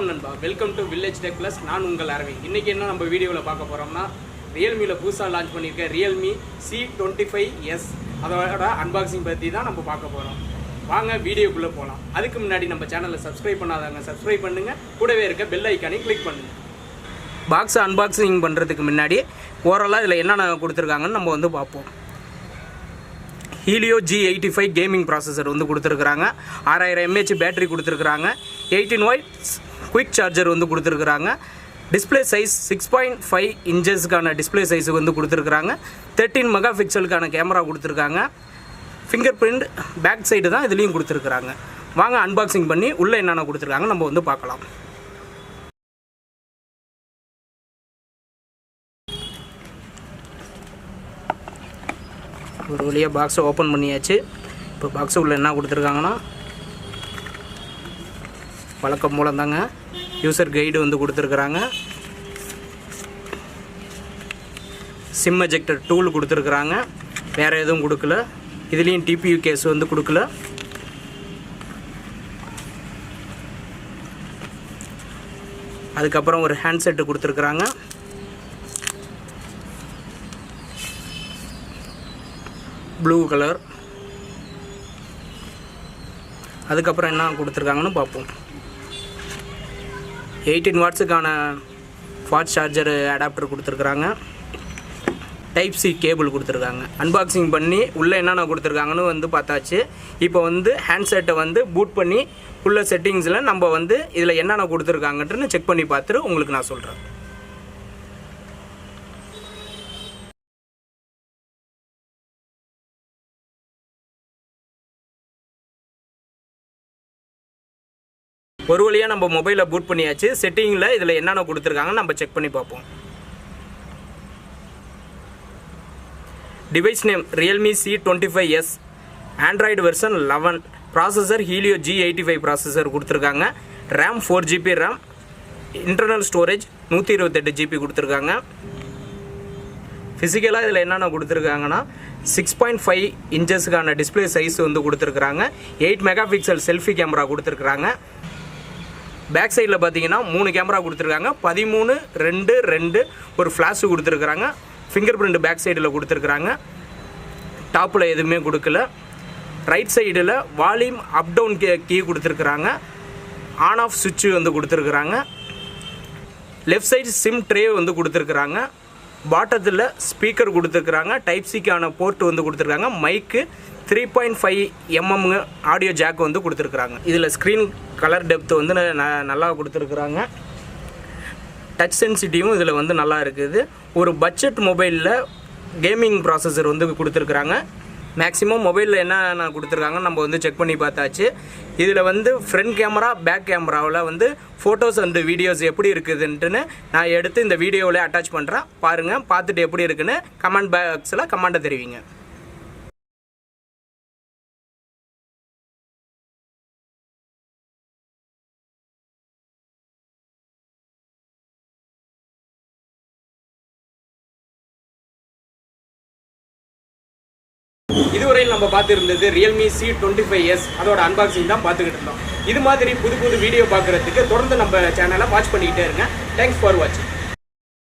வணக்கம் நண்பா, welcome to village tech plus. நான் உங்கள் அரவிந்த். இன்றைக்கி என்ன நம்ம வீடியோவில் பார்க்க போகிறோம்னா, ரியல்மியில் புதுசாக லான்ச் பண்ணியிருக்க ரியல்மி c25s அதோட அன்பாக்சிங் பற்றி தான் நம்ம பார்க்க போகிறோம். வாங்க வீடியோக்குள்ளே போகலாம். அதுக்கு முன்னாடி நம்ம சேனலை சப்ஸ்கிரைப் பண்ணாதாங்க சப்ஸ்கிரைப் பண்ணுங்கள், கூடவே இருக்க பெல் ஐக்கானை கிளிக் பண்ணுங்கள். பாக்ஸை அன்பாக்சிங் பண்ணுறதுக்கு முன்னாடி ஓவராலாக இதில் என்னென்ன கொடுத்துருக்காங்கன்னு நம்ம வந்து பார்ப்போம். HELIO G85 கேமிங் ப்ராசஸர் வந்து கொடுத்துருக்குறாங்க. 6000 mAh பேட்டரி கொடுத்துருக்குறாங்க. 18 வாட்ஸ் குயிக் சார்ஜர் வந்து கொடுத்துருக்குறாங்க. டிஸ்பிளே சைஸ் 6.5 இன்ச்சஸ்க்கான டிஸ்பிளே சைஸு வந்து கொடுத்துருக்குறாங்க. 13 மெகா பிக்சலுக்கான கேமரா கொடுத்துருக்காங்க. ஃபிங்கர் பிரிண்ட் பேக் சைடு தான் இதுலேயும் கொடுத்துருக்குறாங்க. வாங்க அன்பாக்சிங் பண்ணி உள்ளே என்னென்ன கொடுத்துருக்காங்க நம்ம வந்து பார்க்கலாம். ஒரு வழியாக பாக்ஸை ஓப்பன் பண்ணியாச்சு. இப்போ பாக்ஸு உள்ளே என்ன கொடுத்துருக்காங்கன்னா, வழக்கம் மூலம் தாங்க யூசர் கைடு வந்து கொடுத்துருக்குறாங்க. சிம் எஜெக்டர் டூல் கொடுத்துருக்குறாங்க. வேறு எதுவும் கொடுக்கல. இதுலேயும் டிபியூ கேஸ் வந்து கொடுக்கல. அதுக்கப்புறம் ஒரு ஹேண்ட்செட்டு கொடுத்துருக்குறாங்க. Blue colour. அதுக்கப்புறம் என்ன கொடுத்துருக்காங்கன்னு பார்ப்போம். 18 வாட்ஸுக்கான ஃபாஸ்ட் சார்ஜர் அடாப்டர் கொடுத்துருக்குறாங்க. டைப் சி கேபிள் கொடுத்துருக்காங்க. அன்பாக்சிங் பண்ணி உள்ளே என்னென்ன கொடுத்துருக்காங்கன்னு வந்து பார்த்தாச்சு. இப்போ வந்து ஹேண்ட்செட்டை வந்து பூட் பண்ணி உள்ள செட்டிங்ஸில் நம்ம வந்து இதில் என்னென்ன கொடுத்துருக்காங்கன்ட்டு செக் பண்ணி பார்த்துட்டு உங்களுக்கு நான் சொல்கிறேன். ஒரு வழியாக நம்ம மொபைலை பூட் பண்ணியாச்சு. செட்டிங்கில் இதில் என்னென்ன கொடுத்துருக்காங்கன்னு நம்ம செக் பண்ணி பார்ப்போம். Device name Realme C25s, Android version 11, processor HELIO G85 processor கொடுத்துருக்காங்க. RAM 4GB RAM, internal storage 128GB கொடுத்துருக்காங்க. ஃபிசிக்கலாக இதில் என்னென்ன கொடுத்துருக்காங்கன்னா, 6.5 இன்ச்சஸ்க்கான டிஸ்பிளே சைஸ் வந்து கொடுத்துருக்குறாங்க. 8 மெகா பிக்சல் செல்ஃபி கேமரா கொடுத்துருக்குறாங்க. பேக் சைடில் பார்த்தீங்கன்னா 3 கேமரா கொடுத்துருக்காங்க. 13, 2, 2 ஒரு ஃப்ளாஷு கொடுத்துருக்குறாங்க. ஃபிங்கர் பிரிண்ட் பேக் சைடில் கொடுத்துருக்குறாங்க. டாப்பில் எதுவுமே கொடுக்கல. ரைட் சைடில் வால்யூம் அப் டவுன் கீ கொடுத்துருக்குறாங்க. ஆன் ஆஃப் சுவிட்சு வந்து கொடுத்துருக்குறாங்க. லெஃப்ட் சைடு சிம் ட்ரே வந்து கொடுத்துருக்குறாங்க. பாட்டத்தில் ஸ்பீக்கர் கொடுத்துருக்குறாங்க. டைப் சிக்கான போர்ட் வந்து கொடுத்துருக்காங்க. மைக்கு 3.5 mm ஆடியோ ஜாக் வந்து கொடுத்துருக்குறாங்க. இதில் ஸ்க்ரீன் கலர் டெப்த் வந்து நல்லா கொடுத்துருக்குறாங்க. டச் சென்சிட்டிவும் இதில் வந்து நல்லா இருக்குது. ஒரு பட்ஜெட் மொபைலில் கேமிங் ப்ராசஸர் வந்து கொடுத்துருக்குறாங்க. மேக்ஸிமம் மொபைலில் என்ன கொடுத்துருக்காங்கன்னு நம்ம வந்து செக் பண்ணி பார்த்தாச்சு. இதில் வந்து ஃப்ரண்ட் கேமரா பேக் கேமராவில் வந்து ஃபோட்டோஸ் அண்ட் வீடியோஸ் எப்படி இருக்குதுன்ட்டுன்னு நான் எடுத்து இந்த வீடியோவில் அட்டாச் பண்ணுறேன். பாருங்கள், பார்த்துட்டு எப்படி இருக்குன்னு கமெண்ட் பாக்ஸில் கமெண்ட்டை தெரிவிங்க. இதுவரையில் நம்ம பார்த்துருந்தது Realme C25s அதோட அன்பாக்சிங் தான் பார்த்துக்கிட்டு இருந்தோம். இது மாதிரி புது வீடியோ பார்க்குறதுக்கு தொடர்ந்து நம்ம சேனலை வாட்ச் பண்ணிக்கிட்டே இருங்க. தேங்க்ஸ் ஃபார் வாட்சிங்.